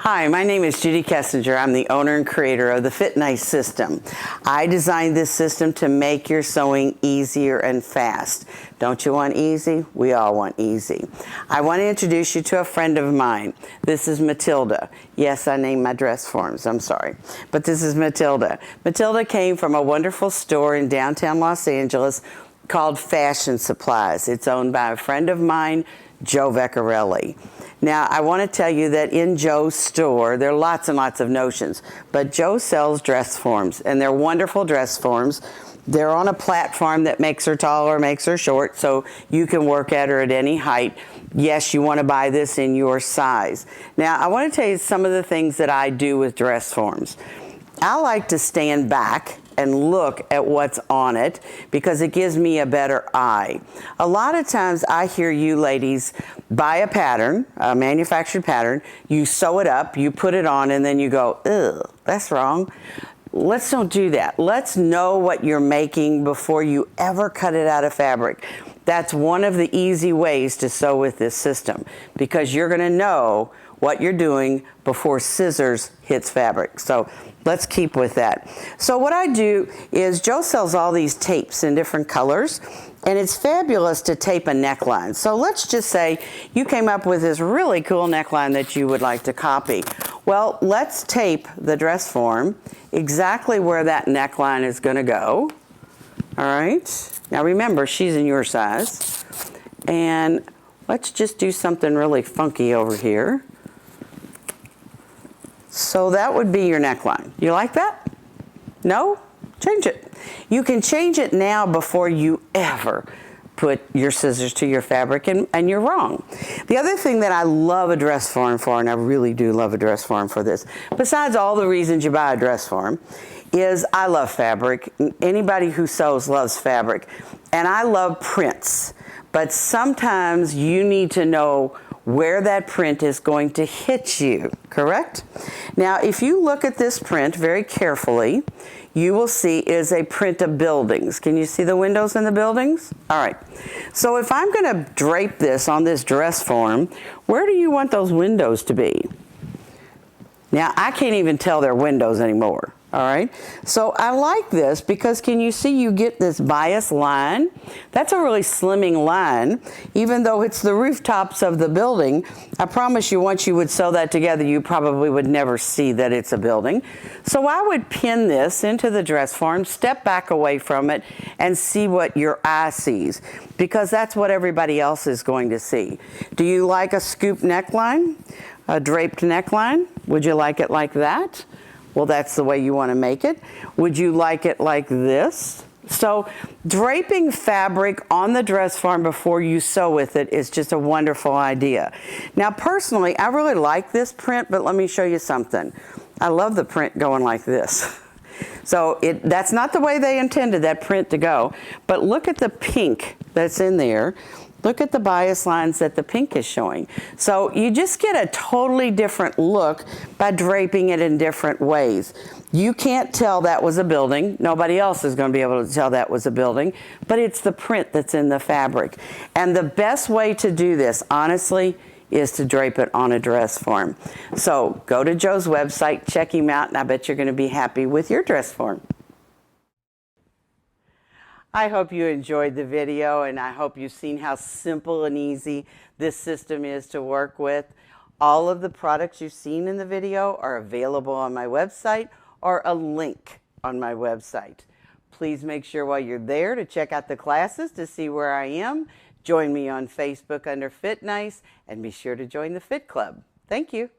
Hi, my name is Judy Kessinger. I'm the owner and creator of the Fit Nice system. I designed this system to make your sewing easier and fast. Don't you want easy? We all want easy. I want to introduce you to a friend of mine. This is Matilda. Yes, I named my dress forms. I'm sorry. But this is Matilda. Matilda came from a wonderful store in downtown Los Angeles called Fashion Supplies. It's owned by a friend of mine, Joe Vecchiarelli. Now, I want to tell you that in Joe's store, there are lots and lots of notions, but Joe sells dress forms, and they're wonderful dress forms. They're on a platform that makes her tall or makes her short, so you can work at her at any height. Yes, you want to buy this in your size. Now, I want to tell you some of the things that I do with dress forms. I like to stand back and look at what's on it because it gives me a better eye. A lot of times I hear you ladies buy a pattern, a manufactured pattern, you sew it up, you put it on, and then you go, ugh, that's wrong. Let's don't do that. Let's know what you're making before you ever cut it out of fabric. That's one of the easy ways to sew with this system because you're gonna know what you're doing before scissors hits fabric. So let's keep with that. So what I do is Joe sells all these tapes in different colors, and it's fabulous to tape a neckline. So let's just say you came up with this really cool neckline that you would like to copy. Well, let's tape the dress form exactly where that neckline is gonna go. All right, now remember, she's in your size. And let's just do something really funky over here. So that would be your neckline. You like that? No? Change it. You can change it now before you ever put your scissors to your fabric, and you're wrong. The other thing that I love a dress form for, and I really do love a dress form for this, besides all the reasons you buy a dress form, is I love fabric. Anybody who sews loves fabric. And I love prints. But sometimes you need to know where that print is going to hit you, correct? Now, if you look at this print very carefully, you will see is a print of buildings. Can you see the windows in the buildings? All right. So if I'm going to drape this on this dress form, where do you want those windows to be? Now, I can't even tell they're windows anymore. All right, so I like this because can you see you get this bias line? That's a really slimming line. Even though it's the rooftops of the building, I promise you once you would sew that together, you probably would never see that it's a building. So I would pin this into the dress form, step back away from it, and see what your eye sees because that's what everybody else is going to see. Do you like a scoop neckline? A draped neckline? Would you like it like that? Well, that's the way you want to make it. Would you like it like this? So draping fabric on the dress form before you sew with it is just a wonderful idea. Now, personally, I really like this print, but let me show you something. I love the print going like this. So that's not the way they intended that print to go, but look at the pink that's in there. Look at the bias lines that the pink is showing. So you just get a totally different look by draping it in different ways. You can't tell that was a building. Nobody else is going to be able to tell that was a building, but it's the print that's in the fabric. And the best way to do this, honestly, is to drape it on a dress form. So go to Joe's website, check him out, and I bet you're going to be happy with your dress form. I hope you enjoyed the video, and I hope you've seen how simple and easy this system is to work with. All of the products you've seen in the video are available on my website or a link on my website. Please make sure while you're there to check out the classes to see where I am. Join me on Facebook under Fit Nice, and be sure to join the Fit Club. Thank you.